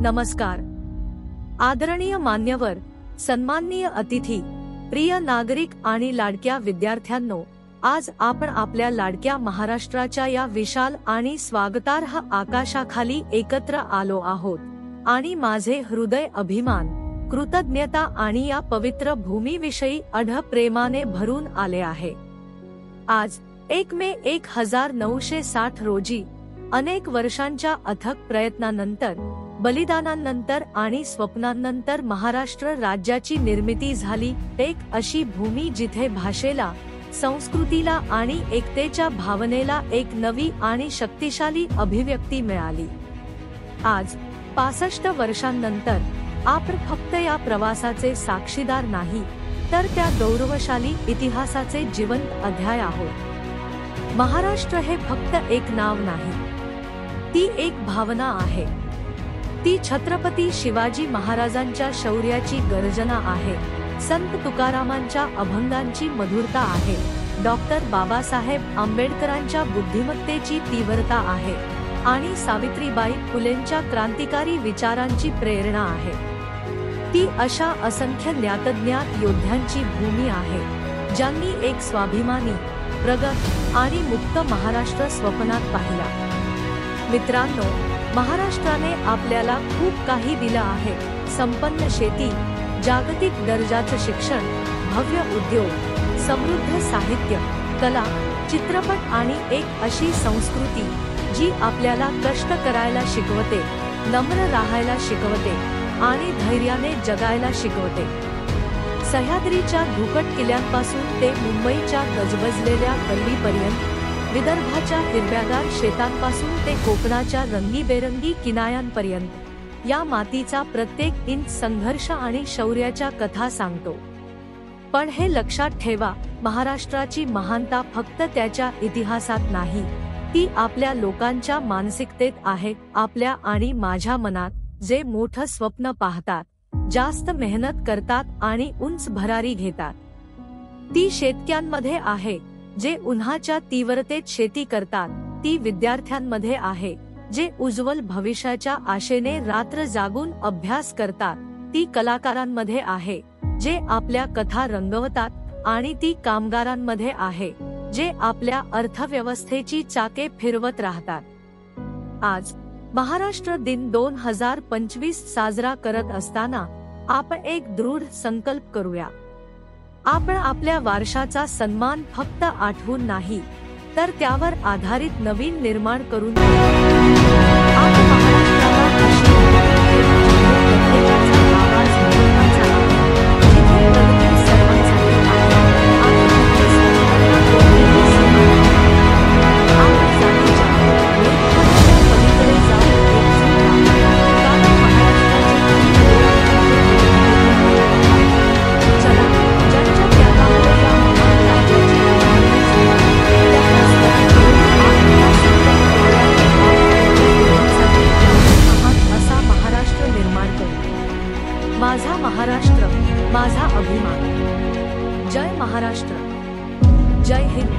नमस्कार. आदरणीय मान्यवर, सन्माननीय अतिथी, प्रिय नागरिक आणि लाडक्या विद्यार्थ्यांनो, आज आपण आपल्या लाडक्या महाराष्ट्राच्या या विशाल आणि स्वागतार्ह आकाशाखाली एकत्र आलो आहोत आणि माझे हृदय अभिमान, कृतज्ञता आणि या पवित्र भूमीविषयी अढळ प्रेमाने भरून आले आहे. आज 1 मे 1960 रोजी अनेक वर्षांच्या अथक प्रयत्नानंतर, बलिदानानंतर आणि स्वप्नांनंतर महाराष्ट्र राज्याची निर्मिती झाली. एक अशी भूमी जिथे भाषेला, संस्कृतीला आणि एकतेच्या भावनेला एक नवी आणि शक्तिशाली अभिव्यक्ती मिळाली. आज 65 वर्षांनंतर आपण फक्त या प्रवासाचे साक्षीदार नाही, तर त्या गौरवशाली इतिहासाचे जिवंत अध्याय आहोत. महाराष्ट्र हे फक्त एक नाव नाही, ती एक भावना आहे. ती छत्रपती शिवाजी महाराजांच्या शौर्याची गर्जना आहे, संत तुकारामांच्या अभंगांची मधुरता आहे, डॉक्टर बाबासाहेब आंबेडकरांच्या बुद्धिमत्तेची तीव्रता आहे आणि सावित्रीबाई फुलेंच्या क्रांतिकारी विचारांची प्रेरणा आहे. ती अशा असंख्य ज्ञातज्ञात योद्ध्यांची भूमी आहे, ज्यांनी एक स्वाभिमानी, प्रगत आणि मुक्त महाराष्ट्र स्वप्नात पाहिला. मित्रांनो, महाराष्ट्राने आपल्याला खूप काही दिलं आहे. संपन्न शेती, जागतिक दर्जाचं शिक्षण, भव्य उद्योग, समृद्ध साहित्य, कला, चित्रपट आणि एक अशी संस्कृती जी आपल्याला कष्ट करायला शिकवते, नम्र राहायला शिकवते आणि धैर्याने जगायला शिकवते. सह्याद्रीच्या धुकट किल्ल्यांपासून ते मुंबईच्या गजबजलेल्या गल्लीपर्यंत, विदर्भाच्या हिरव्यागार शेतांपासून ते कोकणाच्या रंगीबेरंगी किनाऱ्यांपर्यंत, या मातीचा प्रत्येक इंच संघर्ष आणि शौर्याच्या कथा सांगतो. पण हे लक्षात ठेवा, महाराष्ट्राची महानता फक्त त्याच्या इतिहासात नाही, ती आपल्या लोकांच्या मानसिकतेत आहे. आपल्या आणि माझ्या मनात जे मोठं स्वप्न पाहतात, जास्त मेहनत करतात आणि उंच भरारी घेतात, ती शेतकऱ्यांमध्ये आहे जे उन्हाच्या तीव्रतेत शेती करतात, ती विद्यार्थ्यांमध्ये आहे जे उज्ज्वल भविष्याच्या आशेने रात्र जागून अभ्यास करतात, ती कलाकारांमध्ये आहे जे आपल्या कथा रंगवतात आणि ती कामगारांमध्ये आहे जे आपल्या अर्थव्यवस्थेची चाके फिरवत राहतात. आज महाराष्ट्र दिन 2025 साजरा करत असताना आपण एक दृढ संकल्प करूया. आपण आपल्या वारशाचा सन्मान फक्त आठवून नाही, तर त्यावर आधारित नवीन निर्माण करून आपण महाराष्ट्राला अशी प्रत्येकाचा आवाज महत्त्वाचा आहे, जिथे प्रगती सर्वांसाठी आहे आणि जिथे सर्वांना कोणतीही सीमा नाही. आपण जातीच्या, भेदभावाच्या पलीकडे जाऊन एकजूट आहोत, कारण महाराष्ट्राची चला, ज्यांच्या त्यागामुळे या महान राज्याची उभारणी झाली, त्यांना स्मरण करून आपण या संकल्प महान असा महाराष्ट्र निर्माण करू. माझा महाराष्ट्र, माझा अभिमान. जय महाराष्ट्र. जय हिंद.